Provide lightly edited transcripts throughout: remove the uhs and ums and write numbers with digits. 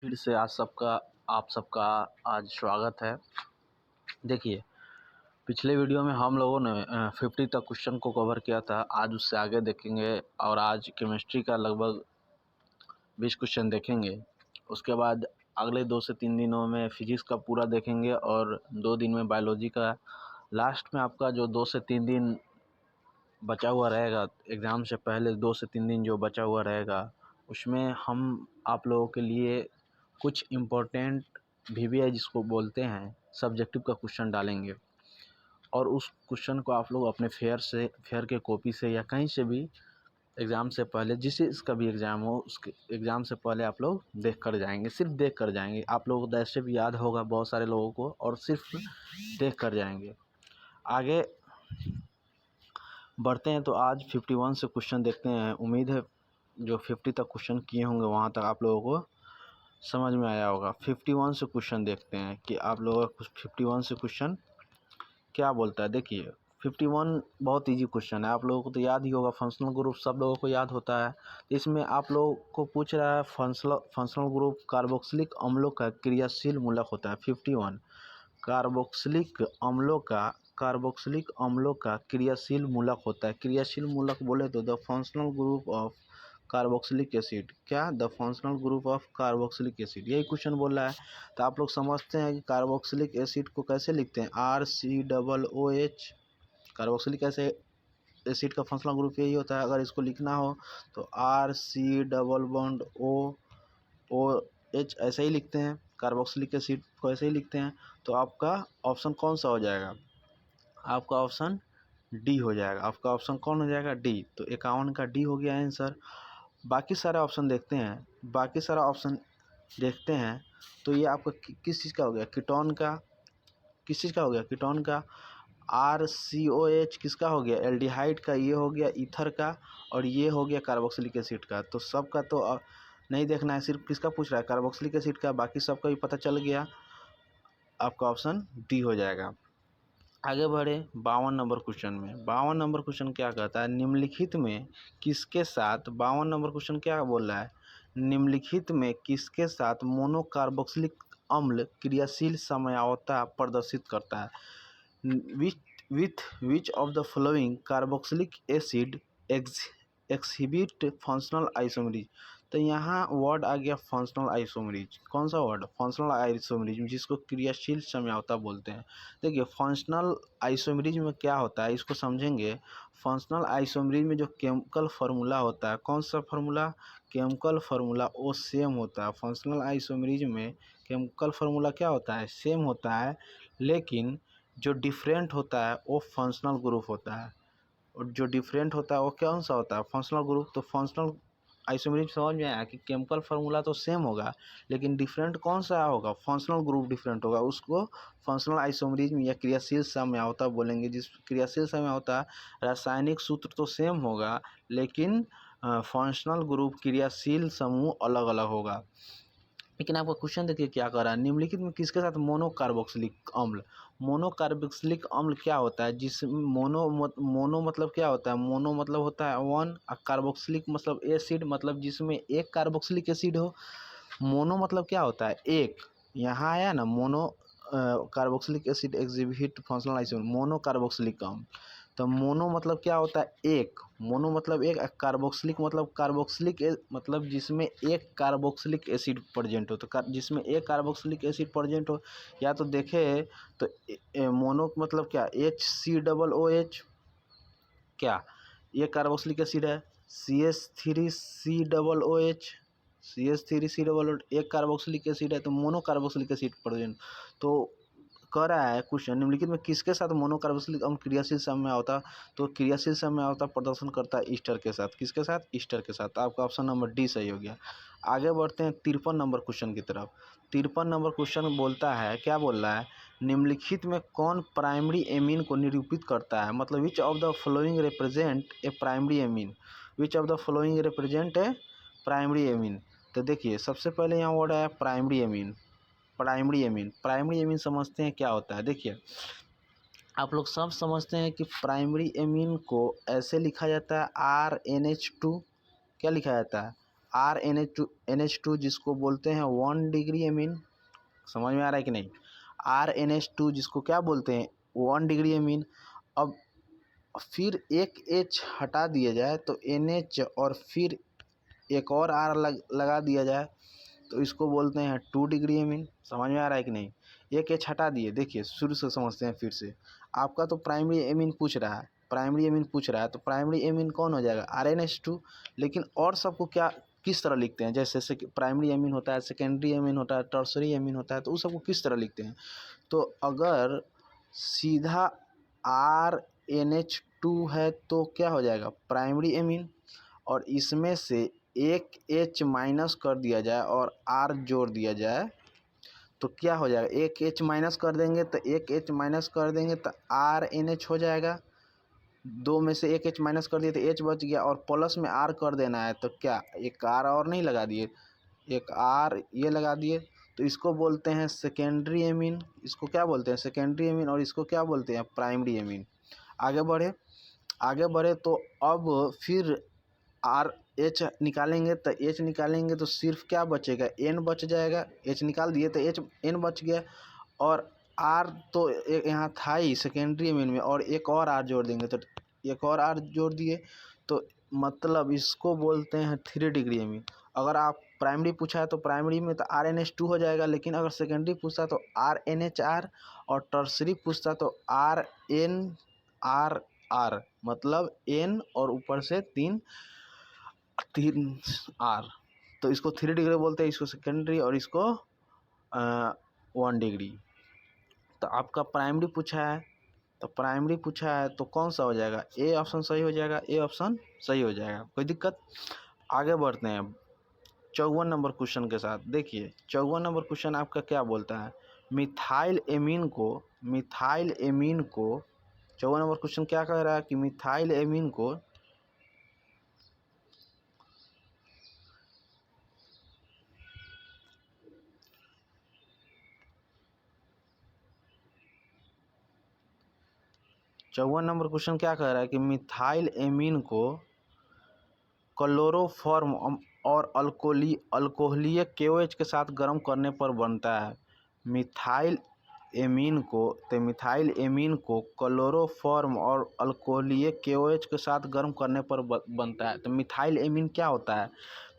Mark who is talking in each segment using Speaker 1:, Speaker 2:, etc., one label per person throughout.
Speaker 1: फिर से आप सबका आज स्वागत है। देखिए, पिछले वीडियो में हम लोगों ने 50 तक क्वेश्चन को कवर किया था। आज उससे आगे देखेंगे और आज केमिस्ट्री का लगभग 20 क्वेश्चन देखेंगे। उसके बाद अगले 2 से 3 दिनों में फिजिक्स का पूरा देखेंगे और 2 दिन में बायोलॉजी का। लास्ट में आपका जो 2 से 3 दिन बचा हुआ रहेगा, एग्ज़ाम से पहले 2 से 3 दिन जो बचा हुआ रहेगा, उसमें हम आप लोगों के लिए कुछ इम्पोर्टेंट VBI जिसको बोलते हैं सब्जेक्टिव का क्वेश्चन डालेंगे और उस क्वेश्चन को आप लोग अपने फेयर के कॉपी से या कहीं से भी एग्ज़ाम से पहले जिस इसका भी एग्ज़ाम हो उसके एग्ज़ाम से पहले आप लोग देख कर जाएंगे। सिर्फ देख कर जाएंगे। आप लोगों को वैसे भी याद होगा बहुत सारे लोगों को, और सिर्फ देख कर जाएंगे। आगे बढ़ते हैं तो आज 51 से क्वेश्चन देखते हैं। उम्मीद है जो 50 तक क्वेश्चन किए होंगे वहाँ तक आप लोगों को समझ में आया होगा। 51 से क्वेश्चन देखते हैं कि आप लोगों का 51 से क्वेश्चन क्या बोलता है। देखिए, 51 बहुत इजी क्वेश्चन है। आप लोगों को तो याद ही होगा, फंक्शनल ग्रुप सब लोगों को याद होता है। इसमें आप लोगों को पूछ रहा है फंक्शनल ग्रुप कार्बोक्सिलिक अम्लों का क्रियाशील मूलक होता है। 51 कार्बोक्सिलिक अम्लों का क्रियाशील मूलक होता है। क्रियाशील मूलक बोले तो the functional group of carboxylic acid. क्या? The functional group of carboxylic acid, यही क्वेश्चन बोल रहा है। तो आप लोग समझते हैं कि कार्बोक्सिलिक एसिड को कैसे लिखते हैं, RCOOH। कार्बोक्सिलिक एसिड का फंक्शनल ग्रुप यही होता है। अगर इसको लिखना हो तो RC OOH ऐसे ही लिखते हैं। कार्बोक्सिलिक एसिड को ऐसे ही लिखते हैं। तो आपका ऑप्शन कौन सा हो जाएगा? आपका ऑप्शन डी हो जाएगा। आपका ऑप्शन कौन हो जाएगा? डी। तो 51 का डी हो गया आंसर। बाकी सारा ऑप्शन देखते हैं। तो ये आपका किस चीज़ का हो गया? कीटोन का। किस चीज़ का हो गया? कीटोन का। RCOH किसका हो गया? एल्डिहाइड का। ये हो गया ईथर का, और ये हो गया कार्बोक्सिलिक एसिड का। तो सबका तो नहीं देखना है, सिर्फ किसका पूछ रहा है? कार्बोक्सिलिक एसिड का। बाकी सबका भी पता चल गया। आपका ऑप्शन डी हो जाएगा। आगे बढ़े 52 नंबर क्वेश्चन में। 52 नंबर क्वेश्चन क्या कहता है? निम्नलिखित में किसके साथ 52 नंबर क्वेश्चन क्या बोल रहा है? निम्नलिखित में किसके साथ मोनोकार्बोक्सिलिक अम्ल क्रियाशील समयावता प्रदर्शित करता है? Which of the following carboxylic acid exhibit functional isomerism. तो यहाँ वर्ड आ गया फंक्शनल आइसोमरीज। कौन सा वर्ड? फंक्शनल आइसोमरीज, जिसको क्रियाशील समयावता बोलते हैं। देखिए, फंक्शनल आइसोमरीज में क्या होता है इसको समझेंगे। फंक्शनल आइसोमरीज में जो केमिकल फार्मूला होता है, कौन सा फार्मूला? केमिकल फार्मूला वो सेम होता है। फंक्शनल आइसोमरीज में केमिकल फार्मूला क्या होता है? सेम होता है, लेकिन जो डिफरेंट होता है वो फंक्शनल ग्रुप होता है। और जो डिफरेंट होता है वो कौन सा होता है? Functional group. तो फंक्शनल आइसोमरीज समझ में आया कि केमिकल फार्मूला तो सेम होगा, लेकिन डिफरेंट कौन सा होगा? फंक्शनल ग्रुप डिफरेंट होगा। उसको फंक्शनल आइसोमरीज या क्रियाशील समयावता बोलेंगे। जिस क्रियाशील समयावता, रासायनिक सूत्र तो सेम होगा, लेकिन फंक्शनल ग्रुप क्रियाशील समूह अलग अलग होगा। लेकिन आपका क्वेश्चन देखिए क्या कर रहा है। निम्नलिखित में किसके साथ मोनोकार्बोक्सिलिक अम्ल। मोनोकार्बोक्सिलिक अम्ल क्या होता है? जिसमें मोनो मतलब क्या होता है? मोनो मतलब होता है वन, और कार्बोक्सिलिक मतलब एसिड, मतलब जिसमें एक कार्बोक्सिलिक एसिड हो। मोनो मतलब क्या होता है? एक। यहाँ आया ना mono carboxylic acid exhibit functional isomer, mono carboxylic अम्ल। तो मोनो मतलब क्या होता है? एक। मोनो मतलब एक। कार्बोक्सिलिक मतलब जिसमें एक कार्बोक्सिलिक एसिड प्रेजेंट हो। तो जिसमें एक कार्बोक्सिलिक एसिड प्रेजेंट हो, या तो देखे तो मोनो मतलब क्या? HCOOH। क्या? ये कार्बोक्सिलिक एसिड है। CH3COOH एक कार्बोक्सिलिक एसिड है। तो मोनो कार्बोक्सिलिक एसिड प्रेजेंट। तो कह रहा है क्वेश्चन, निम्नलिखित में किसके साथ मोनोकार्बोक्सिलिक अम्ल क्रियाशील समयावता। तो क्रियाशील समयावता प्रदर्शन करता है ईस्टर के साथ। किसके साथ? ईस्टर के साथ। आपका ऑप्शन नंबर डी सही हो गया। आगे बढ़ते हैं 53 नंबर क्वेश्चन की तरफ। 53 नंबर क्वेश्चन बोलता है, क्या बोल रहा है? निम्नलिखित में कौन प्राइमरी एमीन को निरूपित करता है? मतलब which of the following represent a primary amine. Which of the following represent a primary amine. तो देखिए, सबसे पहले यहाँ वर्ड आया प्राइमरी एमीन। प्राइमरी एमीन समझते हैं क्या होता है। देखिए, आप लोग सब समझते हैं कि प्राइमरी एमीन को ऐसे लिखा जाता है RNH2। क्या लिखा जाता है? RNH2 जिसको बोलते हैं 1 डिग्री एमीन, समझ में आ रहा है कि नहीं। RNH2 जिसको क्या बोलते हैं 1 डिग्री एमीन। अब फिर एक H हटा दिया जाए तो NH और फिर एक और R लगा दिया जाए तो इसको बोलते हैं 2 डिग्री एमीन। समझ में आ रहा है कि नहीं। एक H हटा दिए, देखिए शुरू से समझते हैं फिर से। आपका तो प्राइमरी एमीन पूछ रहा है, तो प्राइमरी एमीन कौन हो जाएगा RNH2। लेकिन और सबको क्या किस तरह लिखते हैं, जैसे प्राइमरी एमीन होता है, सेकेंडरी एमीन होता है, टर्सरी एमीन होता है, तो उस सबको किस तरह लिखते हैं। तो अगर सीधा RNH2 है तो क्या हो जाएगा प्राइमरी एमीन, और इसमें से एक H माइनस कर दिया जाए और R जोड़ दिया जाए तो क्या हो जाएगा, एक H माइनस कर देंगे तो RNH हो जाएगा। दो में से एक H माइनस कर दिए तो H बच गया, और प्लस में R कर देना है तो क्या एक R और नहीं लगा दिए, एक R ये लगा दिए, तो इसको बोलते हैं सेकेंडरी एमीन। इसको क्या बोलते हैं सेकेंडरी एमीन, और इसको क्या बोलते हैं प्राइमरी एमीन। आगे बढ़े तो अब फिर RH निकालेंगे तो सिर्फ क्या बचेगा N बच जाएगा। H निकाल दिए तो N बच गया, और R तो यहाँ था ही सेकेंडरी एमीन में, और एक और R जोड़ देंगे तो एक और R जोड़ दिए, तो मतलब इसको बोलते हैं 3 डिग्री एमीन। अगर आप प्राइमरी पूछा है तो प्राइमरी में तो RNH2 हो जाएगा, लेकिन अगर सेकेंडरी पूछता तो RNHR, और टर्सरी पूछता तो RNRR, मतलब N और ऊपर से 3 R। तो इसको 3 डिग्री बोलते हैं, इसको सेकेंडरी, और इसको 1 डिग्री। तो आपका प्राइमरी पूछा है तो कौन सा हो जाएगा, ए ऑप्शन सही हो जाएगा, कोई दिक्कत। आगे बढ़ते हैं 54 नंबर क्वेश्चन के साथ। देखिए 54 नंबर क्वेश्चन आपका क्या बोलता है, मिथाइल एमीन को 54 नंबर क्वेश्चन क्या कह रहा है कि मिथाइल एमीन को 54 नंबर क्वेश्चन क्या कह रहा है कि मिथाइल एमीन को क्लोरोफॉर्म और अल्कोहलीय KOH के साथ गर्म करने पर बनता है। मिथाइल एमीन को क्लोरोफॉर्म और अल्कोहलीय KOH के साथ गर्म करने पर बनता है। तो मिथाइल एमीन क्या होता है,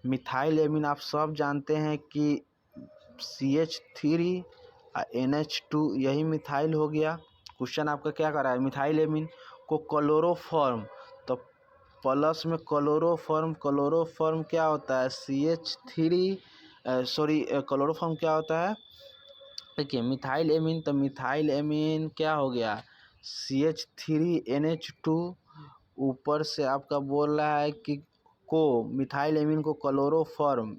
Speaker 1: मिथाइल एमीन आप सब जानते हैं कि CH3 NH2 यही मिथाइल हो गया। क्वेश्चन आपका क्या कर रहा है, मिथाइल एमीन को क्लोरोफॉर्म, तो प्लस में क्लोरोफॉर्म क्या होता है CH3 क्लोरोफॉर्म क्या होता है, देखिए मिथाइल एमीन, तो मिथाइल एमीन क्या हो गया CH3NH2, ऊपर से आपका बोल रहा है कि मिथाइल एमीन को क्लोरोफॉर्म,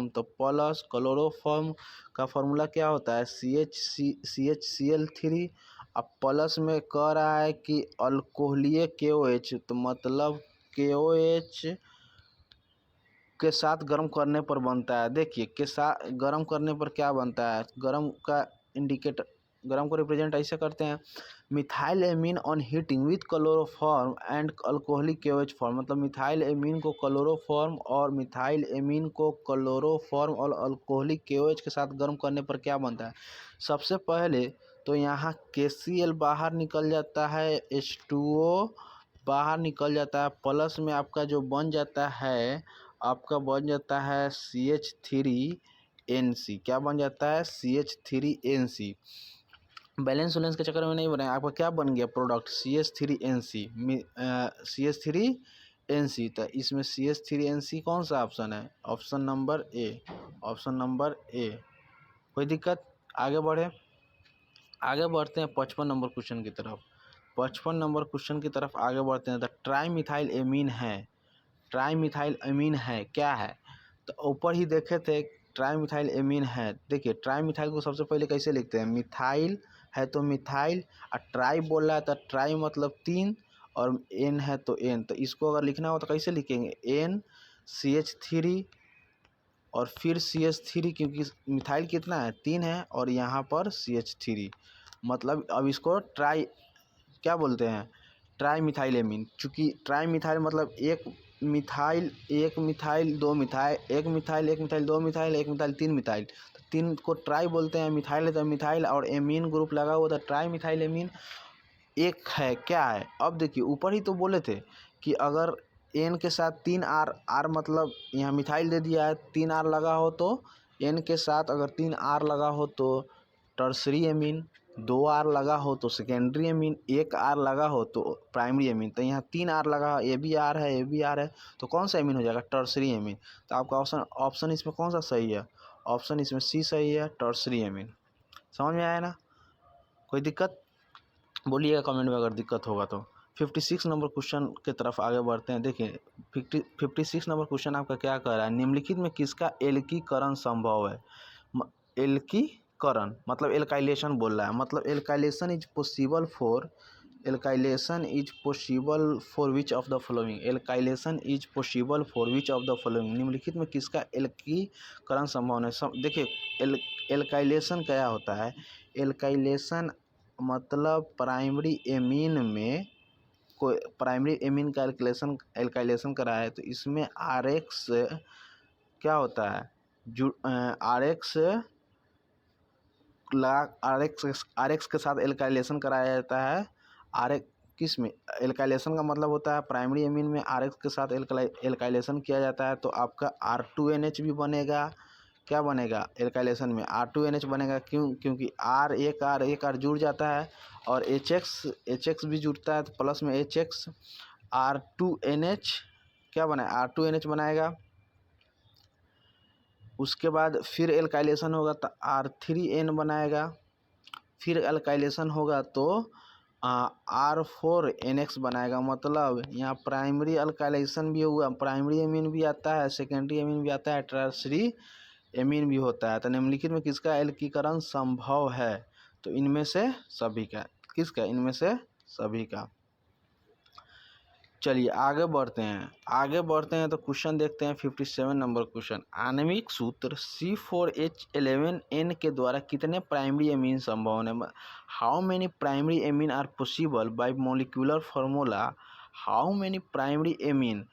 Speaker 1: तो प्लस क्लोरोफॉर्म का फॉर्मूला क्या होता है CHCl3, अब प्लस में कह रहा है कि अल्कोहलीय KOH, तो मतलब KOH के साथ गर्म करने पर बनता है। देखिए के साथ गर्म करने पर क्या बनता है, गर्म को रिप्रेजेंट ऐसे करते हैं, methyl amine on heating with chloroform and alcoholic KOH form, मतलब मिथाइल एमीन को क्लोरोफॉर्म और अल्कोहलिक KOH के साथ गर्म करने पर क्या बनता है। सबसे पहले तो यहाँ KCl बाहर निकल जाता है, H2O बाहर निकल जाता है, प्लस में आपका जो बन जाता है CH3NC, क्या बन जाता है CH3NC। बैलेंस के चक्कर में नहीं बने, आपका क्या बन गया प्रोडक्ट CH3NC। तो इसमें CH3NC कौन सा ऑप्शन है, ऑप्शन नंबर ए। कोई दिक्कत। आगे बढ़ते हैं 55 नंबर क्वेश्चन की तरफ। 55 नंबर क्वेश्चन की तरफ आगे बढ़ते हैं। तो ट्राई मिथाइल एमीन है क्या है, तो ऊपर ही देखे थे ट्राई मिथाइल एमीन है। देखिए ट्राई मिथाइल को सबसे पहले कैसे लिखते हैं, मिथाइल है तो मिथाइल, और ट्राई बोल रहा है तो ट्राई मतलब 3, और एन है तो एन, तो इसको अगर लिखना हो तो कैसे लिखेंगे NCH3 और फिर CH3, क्योंकि मिथाइल कितना है 3 है, और यहाँ पर CH3, मतलब अब इसको ट्राई क्या बोलते हैं ट्राई मिथाइल एमीन। चूँकि ट्राई मिथाइल मतलब एक मिथाइल, एक मिथाइल, दो मिथाइल, एक मिथाइल, एक मिथाइल, दो मिथाइल, एक मिथाइल, तीन मिथाइल। तो तीन को ट्राई बोलते हैं। मिथाइल है तो मिथाइल और एमीन ग्रुप लगा हुआ था, ट्राई मिथाइल एमीन एक है। क्या है? अब देखिए ऊपर ही तो बोले थे कि अगर एन के साथ तीन आर, आर मतलब यहाँ मिथाइल दे दिया है, तीन आर लगा हो तो एन के साथ अगर तीन आर लगा हो तो टर्सरी एमीन, दो आर लगा हो तो सेकेंडरी एमीन, एक आर लगा हो तो प्राइमरी एमीन। तो यहाँ तीन आर लगा, ए बी आर है, ए बी आर है, तो कौन सा एमीन हो जाएगा? Tertiary amine. तो आपका ऑप्शन इसमें कौन सा सही है? ऑप्शन इसमें सी सही है, टर्सरी एमीन। समझ में आया ना? कोई दिक्कत बोलिएगा कमेंट में अगर दिक्कत होगा तो। 56 नंबर क्वेश्चन की तरफ आगे बढ़ते हैं। देखिए 56 नंबर क्वेश्चन आपका क्या कह रहा है? निम्नलिखित में किसका एल्कीकरण संभव है? एल्कीकरण मतलब एल्काइलेशन बोल रहा है, मतलब alkylation is possible for, alkylation is possible for which of the following, alkylation is possible for which of the following. निम्नलिखित में किसका एल्कीकरण संभव है? देखिए एल्काइलेशन क्या होता है? एल्काइलेशन मतलब प्राइमरी एमीन में कोई प्राइमरी एमीन का एल्काइलेशन करा है तो इसमें आर एक्स क्या होता है? आर एक्स आर एक्स के साथ एल्काइलेशन कराया जाता है। आर एक्स किस में? एल्काइलेशन का मतलब होता है प्राइमरी एमीन में आर एक्स के साथ एल्काइलेशन किया जाता है तो आपका R2NH भी बनेगा। क्या बनेगा? एल्काइलेशन में R2NH बनेगा। क्योंकि एक आर जुड़ जाता है और एच एक्स भी जुड़ता है तो प्लस में HX R2NH क्या बना? R2NH बनाएगा। उसके बाद फिर एल्काइलेशन होगा तो R3N बनाएगा। फिर एल्काइलेशन होगा तो R4NX बनाएगा। मतलब यहाँ प्राइमरी एल्काइलेशन भी हुआ, प्राइमरी एमीन भी आता है, सेकेंडरी एमीन भी आता है, टर्सरी एमीन भी होता है। तो निम्नलिखित में किसका एल्कीकरण संभव है? तो इनमें से सभी का। किसका? इनमें से सभी का। चलिए आगे बढ़ते हैं तो क्वेश्चन देखते हैं 57 नंबर क्वेश्चन। आणविक सूत्र C4H11N के द्वारा कितने प्राइमरी एमीन संभव है? How many primary amine are possible by molecular formula? How many primary amine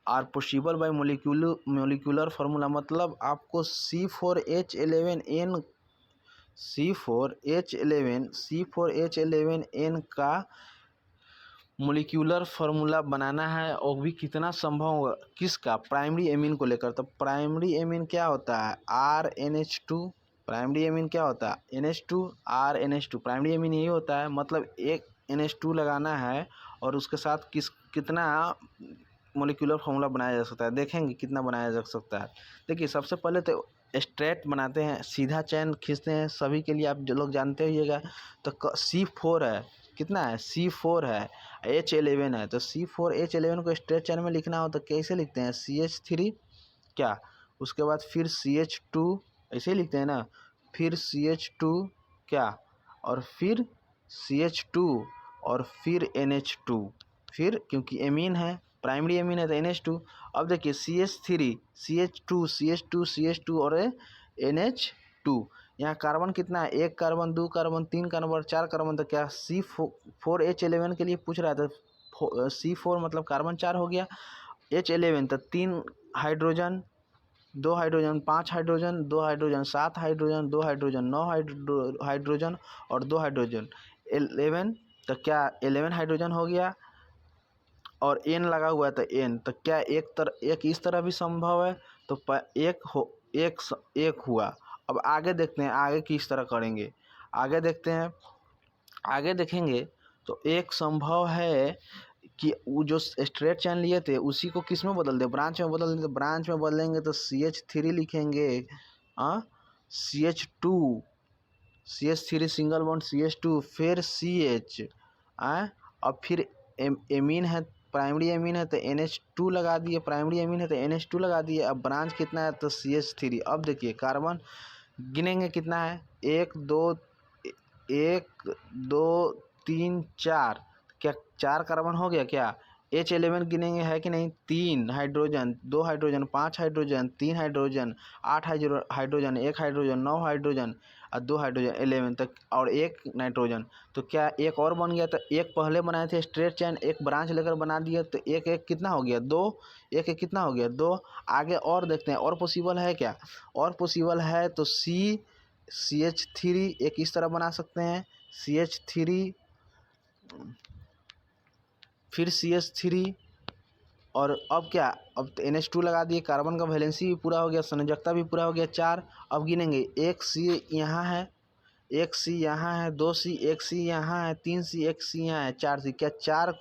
Speaker 1: are possible by molecular formula मतलब आपको C4H11N का मोलिक्यूलर फार्मूला बनाना है और भी कितना संभव होगा? किसका? प्राइमरी एमीन को लेकर। तो प्राइमरी एमीन क्या होता है? RNH2। प्राइमरी एमीन क्या होता है? NH2 RNH2 प्राइमरी एमीन यही होता है। मतलब एक NH2 लगाना है और उसके साथ कितना मोलिक्यूलर फार्मूला बनाया जा सकता है? देखेंगे कितना बनाया जा सकता है। देखिए सबसे पहले तो स्ट्रेट बनाते हैं, सीधा चैन खींचते हैं, सभी के लिए आप जो लोग जानते होइएगा। तो C4 है, कितना है? C4 है, H11 है, तो C4H11 को स्ट्रेट चैन में लिखना हो तो कैसे लिखते हैं? CH3 क्या, उसके बाद फिर CH2 ऐसे ही लिखते हैं ना, फिर CH2 क्या, और फिर CH2 और फिर NH2, फिर क्योंकि एमीन है, प्राइमरी एमीन है तो NH2। अब देखिए CH3 CH2 और NH2। यहाँ कार्बन कितना है? एक कार्बन, दो कार्बन, तीन कार्बन, चार कार्बन। तो क्या C4H11 के लिए पूछ रहा है तो C4 मतलब कार्बन 4 हो गया, H11 तो 3 hydrogen, 2 hydrogen, 5 hydrogen, 2 hydrogen, 7 hydrogen, 2 hydrogen, 9 hydrogen और 2 हाइड्रोजन 11। तो क्या 11 हाइड्रोजन हो गया और N लगा हुआ है तो N। तो क्या एक इस तरह भी संभव है? तो एक हुआ। अब आगे देखते हैं आगे किस तरह करेंगे। आगे देखते हैं, आगे देखेंगे तो एक संभव है कि वो जो स्ट्रेट चैन लिए थे उसी को किस में बदल दे? ब्रांच में बदल दे। तो ब्रांच में बदलेंगे तो CH3 लिखेंगे, CH3 सिंगल बॉन्ड CH2, फिर CH, अब फिर एमीन है, प्राइमरी एमीन है तो NH2 लगा दिए, प्राइमरी एमीन है तो NH2 लगा दिए। अब ब्रांच कितना है? तो CH3। अब देखिए कार्बन गिनेंगे कितना है? 1 2 3 4। क्या 4 कार्बन हो गया क्या? H11 गिनेंगे है कि नहीं, 3 hydrogen, 2 hydrogen, 5 hydrogen, 3 hydrogen, 8 hydrogen, 1 hydrogen, 9 hydrogen और 2 हाइड्रोजन 11 तक और 1 नाइट्रोजन। तो क्या एक और बन गया, तो एक पहले बनाए थे स्ट्रेट चैन, एक ब्रांच लेकर बना दिया, तो एक एक कितना हो गया, 2, एक एक कितना हो गया, 2। आगे और देखते हैं और पॉसिबल है क्या, और पॉसिबल है तो CH3 एक इस तरह बना सकते हैं, CH3 फिर CH3 और अब क्या, अब NH2 लगा दिए, कार्बन का वैलेंसी भी पूरा हो गया, संयोजकता भी पूरा हो गया 4। अब गिनेंगे, 1 C यहाँ है, 1 C यहाँ है, 2 C, 1 C यहाँ है, 3 C, 1 C यहाँ है, 4 C, क्या 4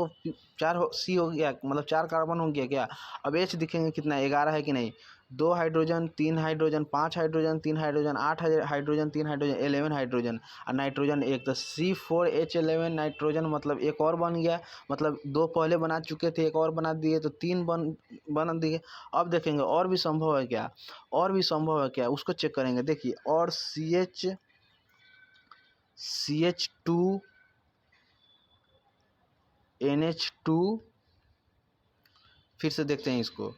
Speaker 1: C हो गया, मतलब 4 कार्बन हो गया क्या। अब H दिखेंगे कितना, 11 है कि नहीं, 2 hydrogen, 3 hydrogen, 5 hydrogen, 3 hydrogen, 8 hydrogen, 3 hydrogen, 11 hydrogen और नाइट्रोजन एक, तो C4H11 नाइट्रोजन, मतलब एक और बन गया, मतलब 2 पहले बना चुके थे, एक और बना दिए तो 3 बना दिए। अब देखेंगे और भी संभव है क्या, और भी संभव है क्या, उसको चेक करेंगे। देखिए और CH2 NH2 फिर से देखते हैं इसको,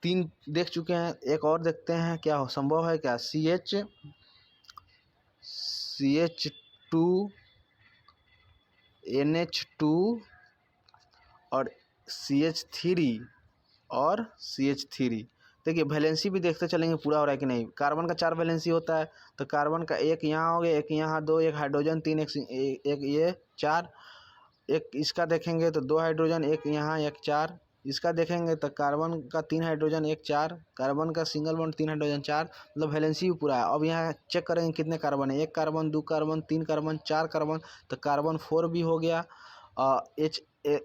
Speaker 1: 3 देख चुके हैं, एक और देखते हैं क्या संभव है क्या, CH2 NH2 और CH3 देखिए वैलेंसी भी देखते चलेंगे पूरा हो रहा है कि नहीं। कार्बन का 4 वैलेंसी होता है, तो कार्बन का एक यहाँ हो गया, एक यहाँ, 2, एक हाइड्रोजन, 3, एक ये 4, एक इसका देखेंगे तो 2 हाइड्रोजन, एक यहाँ, एक 4, इसका देखेंगे तो कार्बन का 3 हाइड्रोजन, एक 4, कार्बन का सिंगल बॉन्ड 3 हाइड्रोजन 4, मतलब वैलेंसी भी पूरा है। अब यहाँ चेक करेंगे कितने कार्बन है, 1 कार्बन, 2 कार्बन, 3 कार्बन, 4 कार्बन, तो कार्बन 4 भी हो गया।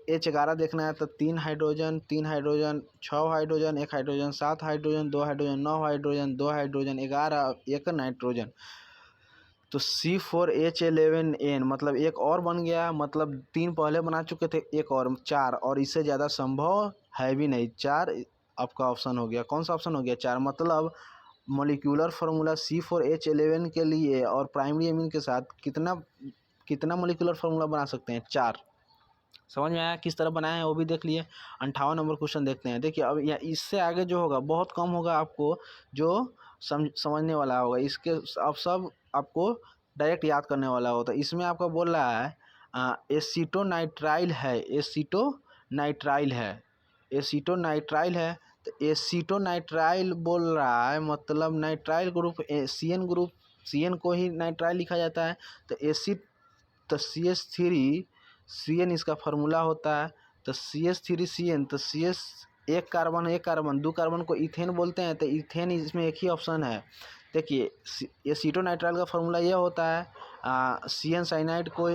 Speaker 1: H11 देखना है तो 3 hydrogen, 3 hydrogen, 6 hydrogen, 1 hydrogen, 7 hydrogen, 2 hydrogen, 9 hydrogen, 2 hydrogen, 11, 1 nitrogen. तो C4H11N मतलब एक और बन गया, मतलब 3 पहले बना चुके थे, एक और 4, और इससे ज़्यादा संभव है भी नहीं। 4 आपका ऑप्शन हो गया, कौन सा ऑप्शन हो गया, 4। मतलब मॉलिक्यूलर फार्मूला C4H11 के लिए और प्राइमरी एमीन के साथ कितना मॉलिक्यूलर फार्मूला बना सकते हैं, 4। समझ में आया किस तरह बनाए हैं, वो भी देख लिए। 58 नंबर क्वेश्चन देखते हैं। देखिए अब या इससे आगे जो होगा बहुत कम होगा, आपको जो समझने वाला होगा, इसके अब सब आपको डायरेक्ट याद करने वाला होता है। इसमें आपका बोल रहा है एसीटोनाइट्राइल है, एसीटोनाइट्राइल है, तो एसीटोनाइट्राइल बोल रहा है, मतलब नाइट्राइल ग्रुप CN को ही नाइट्राइल लिखा जाता है, तो तो CH3CN इसका फार्मूला होता है, तो CH3CN, तो CH एक कार्बन 2 कार्बन को इथेन बोलते हैं, तो इथेन इसमें एक ही ऑप्शन है। देखिए एसीटोनाइट्राइल का फार्मूला यह होता है, CN साइनाइड को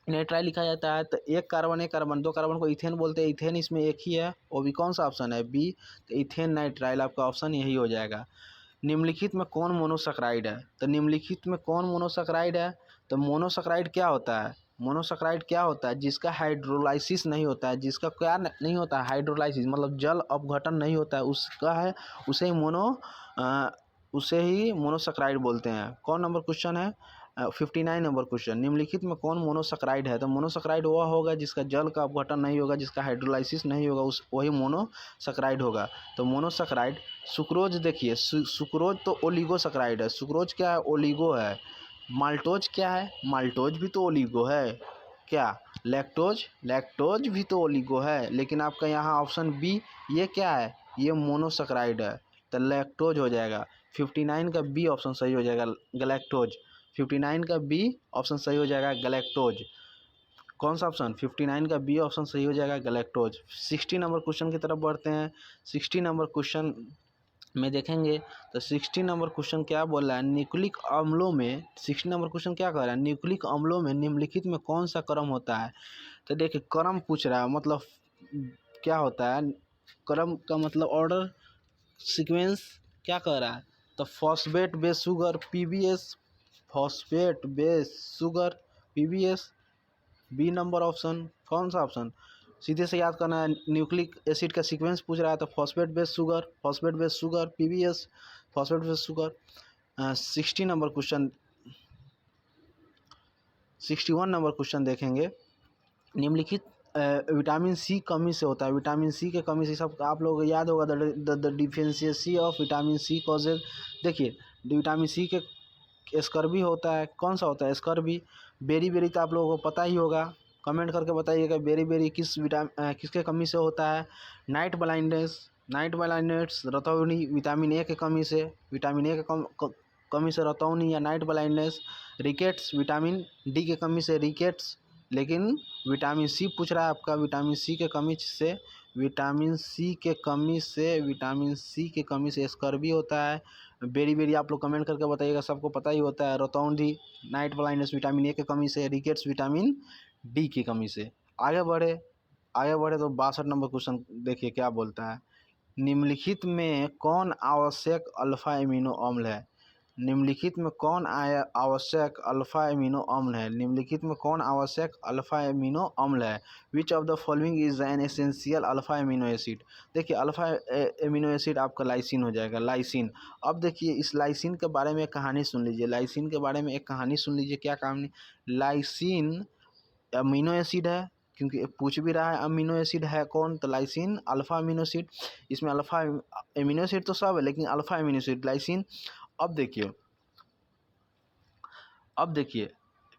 Speaker 1: नाइट्राइल लिखा जाता है, तो एक कार्बन 2 कार्बन को इथेन बोलते हैं, इथेन इसमें एक ही है, वो भी कौन सा ऑप्शन है, बी, तो इथेन नाइट्राइल आपका ऑप्शन यही हो जाएगा। निम्नलिखित में कौन मोनोसैकराइड है, तो निम्नलिखित में कौन मोनोसैकराइड है, तो मोनोसैकराइड क्या होता है, मोनोसैकराइड क्या होता है, जिसका हाइड्रोलाइसिस नहीं होता है, जिसका क्या नहीं होता है, हाइड्रोलाइसिस मतलब जल अपघटन नहीं होता है, उसका है उसे ही मोनोसैकराइड बोलते हैं। कौन नंबर क्वेश्चन है, 59 नंबर क्वेश्चन, निम्नलिखित में कौन मोनोसैकराइड है, तो मोनोसैकराइड वह होगा जिसका जल का अपघटन नहीं होगा, जिसका हाइड्रोलाइसिस नहीं होगा, वही मोनोसैकराइड होगा। तो मोनोसैकराइड सुक्रोज, देखिए सुक्रोज तो ओलिगोसैकराइड है, सुक्रोज क्या है, ओलिगो है। माल्टोज क्या है, माल्टोज भी तो ओलिगो है। क्या लैक्टोज भी तो ओलिगो है, लेकिन आपका यहाँ ऑप्शन बी ये क्या है, ये मोनोसैकराइड है, तो लैक्टोज हो जाएगा। 59 का बी ऑप्शन सही हो जाएगा, गैलेक्टोज। 59 का बी ऑप्शन सही हो जाएगा, गैलेक्टोज। कौन सा ऑप्शन, 59 का बी ऑप्शन सही हो जाएगा, गैलेक्टोज। 60 नंबर क्वेश्चन की तरफ बढ़ते हैं। 60 नंबर क्वेश्चन में देखेंगे तो 60 नंबर क्वेश्चन क्या बोल रहा है, न्यूक्लिक अम्लों में 60 नंबर क्वेश्चन क्या कह रहा है, न्यूक्लिक अम्लों में निम्नलिखित में कौन सा क्रम होता है। तो देखिए क्रम पूछ रहा है, मतलब क्या होता है, क्रम का मतलब ऑर्डर सीक्वेंस क्या कह रहा है, तो phosphate base sugar PBS, phosphate base sugar PBS, B number option. कौन सा ऑप्शन, सीधे से याद करना है, न्यूक्लिक एसिड का सीक्वेंस पूछ रहा है तो phosphate base sugar PBS, phosphate base sugar. 60 number question, 61 number question देखेंगे। निम्नलिखित विटामिन सी कमी से होता है। विटामिन सी के कमी से सब आप लोगों को याद होगा, the deficiency of vitamin C causes. देखिए विटामिन सी के स्कर्वी होता है। कौन सा होता है स्कर्वी? बेरी बेरी तो आप लोगों को पता ही होगा, कमेंट करके बताइएगा बेरी बेरी किसके कमी से होता है? नाइट ब्लाइंडनेस, रतौनी विटामिन ए के कमी से, विटामिन ए के कमी से रतौनी या night blindness. Rickets vitamin D के कमी से रिकेट्स, लेकिन विटामिन सी पूछ रहा है आपका, विटामिन सी के कमी से, विटामिन सी के कमी से स्कर्वी होता है। बेरी बेरी आप लोग कमेंट करके बताइएगा, सबको पता ही होता है। रतौंधी नाइट ब्लाइंडनेस विटामिन ए के कमी से, रिकेट्स विटामिन डी की कमी से। आगे बढ़े तो 62 नंबर क्वेश्चन देखिए क्या बोलता है। निम्नलिखित में कौन आवश्यक अल्फा एमिनो अम्ल है? निम्नलिखित में कौन आवश्यक अल्फा एमिनो अम्ल है? निम्नलिखित में कौन आवश्यक अल्फा एमिनो अम्ल है? Which of the following is an essential alpha amino acid? देखिए अल्फा एमिनो एसिड आपका लाइसिन हो जाएगा, लाइसिन। अब देखिए इस लाइसिन के बारे में एक कहानी सुन लीजिए, लाइसिन के बारे में एक कहानी सुन लीजिए। क्या कहानी? लाइसिन अमीनो एसिड है, क्योंकि पूछ भी रहा है अमीनो एसिड है कौन, तो लाइसिन अल्फा अमीनो एसिड। इसमें अल्फा एमिनो एसिड तो सब है, लेकिन अल्फा एमिनो एसिड लाइसिन। अब देखिए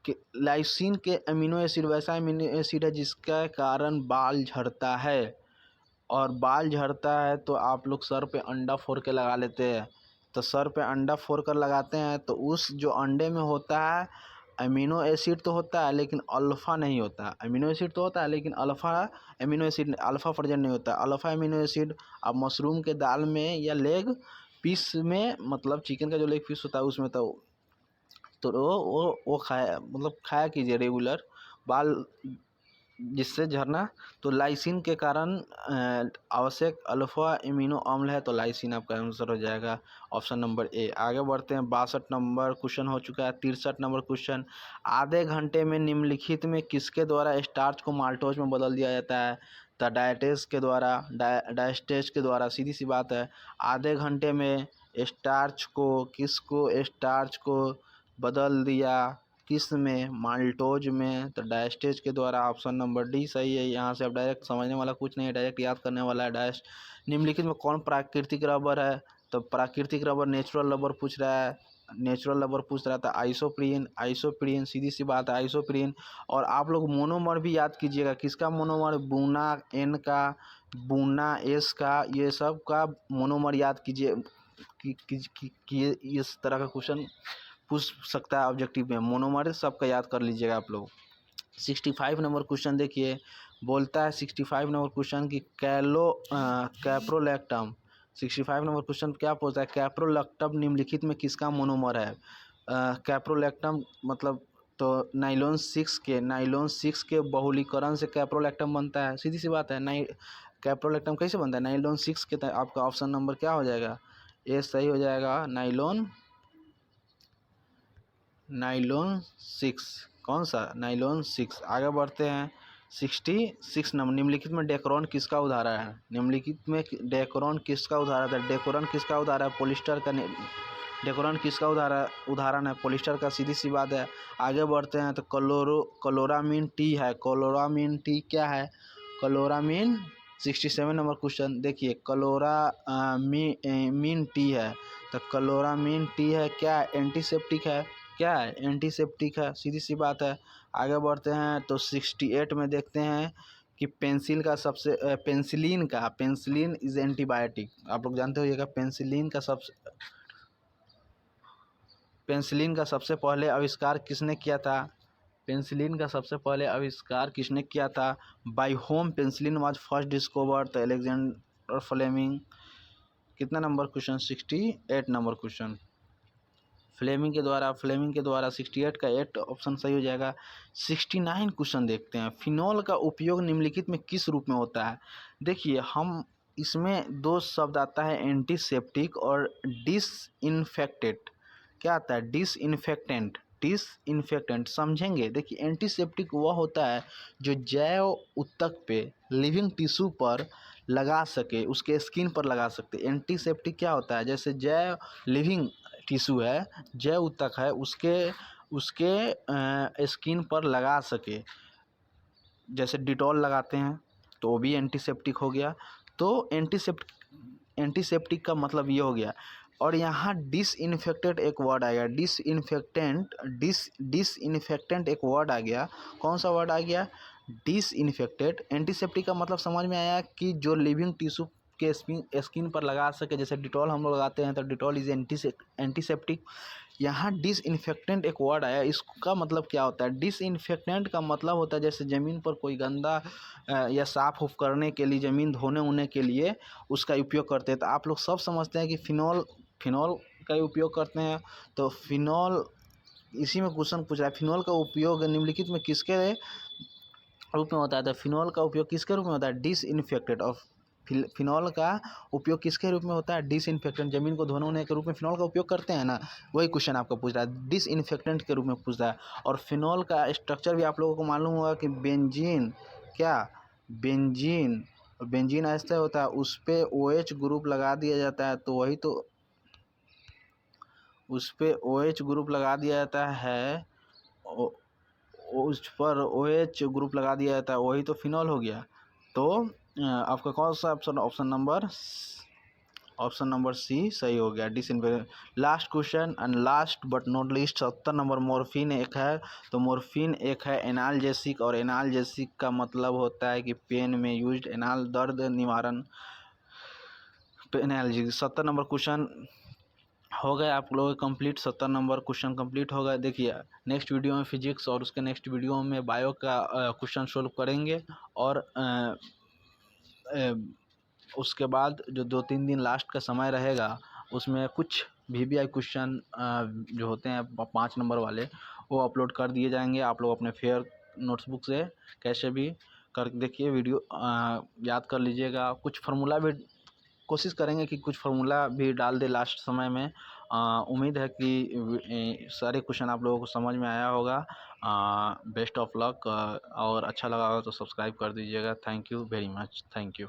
Speaker 1: कि लाइसिन के अमीनो एसिड वैसा अमीनो एसिड है जिसका कारण बाल झड़ता है, और बाल झड़ता है तो आप लोग सर पे अंडा फोड़ के लगा लेते हैं। तो सर पे अंडा फोड़ कर लगाते हैं तो उस जो अंडे में होता है अमीनो एसिड तो होता है, लेकिन अल्फ़ा नहीं होता। अमीनो एसिड तो होता है लेकिन alpha amino acid, alpha version नहीं होता। अल्फ़ा अमीनो एसिड आप मशरूम के दाल में या लेग पीस में, मतलब चिकन का जो लेग पीस होता है उसमें, तो वो खाया, मतलब खाया कीजिए रेगुलर, बाल जिससे झरना। तो लाइसिन के कारण आवश्यक अल्फा इम्यूनो अम्ल है, तो लाइसिन आपका आंसर हो जाएगा ऑप्शन नंबर ए। आगे बढ़ते हैं, 62 नंबर क्वेश्चन हो चुका है। 63 नंबर क्वेश्चन, आधे घंटे में निम्नलिखित में किसके द्वारा स्टार्च को माल्टोज में बदल दिया जाता है? तो डायस्टेज के द्वारा, डायस्टेज के द्वारा, सीधी सी बात है। आधे घंटे में स्टार्च को बदल दिया किस में? माल्टोज में। तो डायस्टेज के द्वारा ऑप्शन नंबर डी सही है। यहाँ से अब डायरेक्ट समझने वाला कुछ नहीं है, डायरेक्ट याद करने वाला है। निम्नलिखित में कौन प्राकृतिक रबर है? तो प्राकृतिक रबर नेचुरल रबर पूछ रहा है, था आइसोप्रीन, सीधी सी बात है आइसोप्रीन। और आप लोग मोनोमर भी याद कीजिएगा, किसका मोनोमर? बूना एन का, बूना एस का, ये सब का मोनोमर याद कीजिए कि इस तरह का क्वेश्चन पूछ सकता है ऑब्जेक्टिव में। मोनोमर सबका याद कर लीजिएगा आप लोग। 65 नंबर क्वेश्चन देखिए, बोलता है 65 नंबर क्वेश्चन की कैप्रोलैक्टम। 65 नंबर क्वेश्चन क्या पूछता है? कैप्रोलैक्टम निम्नलिखित में किसका मोनोमर है? कैप्रोलैक्टम मतलब तो नाइलॉन 6 के बहुलीकरण से कैप्रोलैक्टम बनता है, सीधी सी बात है। कैप्रोलैक्टम कैसे बनता है? नाइलॉन 6 के। आपका ऑप्शन नंबर क्या हो जाएगा? ए सही हो जाएगा, नाइलॉन 6। कौन सा? नाइलॉन 6। आगे बढ़ते हैं, 66 नंबर, निम्नलिखित में डेकोरन किसका उदाहरण है? निम्नलिखित में डेकोरन किसका उदाहरण है? डेकोरन किसका उदाहरण है? पॉलिस्टर का। डेकोरन किसका उदाहरण है? पॉलिस्टर का, सीधी सी बात है। आगे बढ़ते हैं तो क्लोरामीन टी है। क्लोरामीन टी क्या है? क्लोरामीन 67 नंबर क्वेश्चन देखिए, मीन टी है। तो क्लोरामीन टी है क्या? एंटीसेप्टिक है। क्या है? एंटीसेप्टिक है, सीधी सी बात है। आगे बढ़ते हैं तो 68 में देखते हैं कि पेंसिलिन इज एंटीबायोटिक। आप लोग जानते होइएगा पेंसिलिन का सबसे पहले आविष्कार किसने किया था? पेंसिलिन का सबसे पहले आविष्कार किसने किया था? By whom penicillin was first discovered, तो अलेक्जेंडर फ्लेमिंग। कितना number question? 68 number question, Fleming के द्वारा 68 का 8 ऑप्शन सही हो जाएगा। 69 क्वेश्चन देखते हैं, फिनॉल का उपयोग निम्नलिखित में किस रूप में होता है? देखिए हम इसमें दो शब्द आता है, एंटीसेप्टिक और डिसइंफेक्टेंट। क्या आता है? डिसइंफेक्टेंट समझेंगे। देखिए एंटीसेप्टिक वह होता है जो जैव ऊतक पे, लिविंग टिश्यू पर लगा सके, उसके स्किन पर लगा सकते। एंटीसेप्टिक क्या होता है? जैसे जैव लिविंग टिश्यू है, जैव ऊतक है, उसके स्किन पर लगा सके। जैसे डिटॉल लगाते हैं तो वो भी एंटीसेप्टिक हो गया। तो एंटीसेप्टिक का मतलब ये हो गया। और यहाँ डिसइंफेक्टेंट एक वर्ड आ गया, डिसइंफेक्टेंट एक वर्ड आ गया। कौन सा वर्ड आ गया? डिसइंफेक्टेड। एंटीसेप्टिक का मतलब समझ में आया कि जो लिविंग टिश्यू के स्किन पर लगा सके, जैसे डिटॉल हम लोग लगाते हैं तो डिटॉल इज एंटीसेप्टिक। यहाँ डिसइंफेक्टेंट एक वर्ड आया, इसका मतलब क्या होता है? डिसइंफेक्टेंट का मतलब होता है जैसे ज़मीन पर कोई गंदा या साफ़ उफ करने के लिए, ज़मीन धोने वोने के लिए उसका उपयोग करते हैं। तो आप लोग सब समझते हैं कि फिनॉल का उपयोग करते हैं। तो फिनॉल, इसी में क्वेश्चन पूछ रहा है, फिनॉल का उपयोग निम्नलिखित में किसके रूप में होता है? तो फिनॉल का उपयोग किसके रूप में होता है? डिसइंफेक्टेंट। और फिनॉल का उपयोग किसके रूप में होता है? डिसइंफेक्टेंट। जमीन को धोने होने के रूप में फिनॉल का उपयोग करते हैं ना, वही क्वेश्चन आपको पूछ रहा है, डिसइंफेक्टेंट के रूप में पूछ रहा है। और फिनॉल का स्ट्रक्चर भी आप लोगों को मालूम होगा कि बेंजीन, क्या बेंजीन ऐसा होता है, उस पर OH ग्रुप लगा दिया जाता है, तो वही तो उस पर OH ग्रुप लगा दिया जाता है, उस पर OH ग्रुप लगा दिया जाता है, वही तो फिनॉल हो गया। तो आपका कौन सा ऑप्शन? ऑप्शन नंबर सी सही हो गया, disinfectant. Last question and last but not least, 70 number. Morphine एक है, तो मॉर्फिन एक है एनाल्जेसिक, और एनाल्जेसिक का मतलब होता है कि पेन में यूज्ड, एनाल दर्द निवारण, एनाल्जेसिक। 70 नंबर क्वेश्चन हो गए आप लोग कंप्लीट, 70 नंबर क्वेश्चन कंप्लीट हो गए। देखिए नेक्स्ट वीडियो में फिजिक्स और उसके नेक्स्ट वीडियो में बायो का क्वेश्चन सोल्व करेंगे। और उसके बाद जो 2-3 दिन लास्ट का समय रहेगा उसमें कुछ VBI क्वेश्चन जो होते हैं 5 नंबर वाले, वो अपलोड कर दिए जाएंगे। आप लोग अपने फेयर नोटबुक से कैसे भी कर देखिए, वीडियो याद कर लीजिएगा। कुछ फार्मूला भी कोशिश करेंगे कि कुछ फार्मूला भी डाल दे लास्ट समय में। उम्मीद है कि सारे क्वेश्चन आप लोगों को समझ में आया होगा। बेस्ट ऑफ लक, और अच्छा लगा हो तो सब्सक्राइब कर दीजिएगा। Thank you very much, thank you.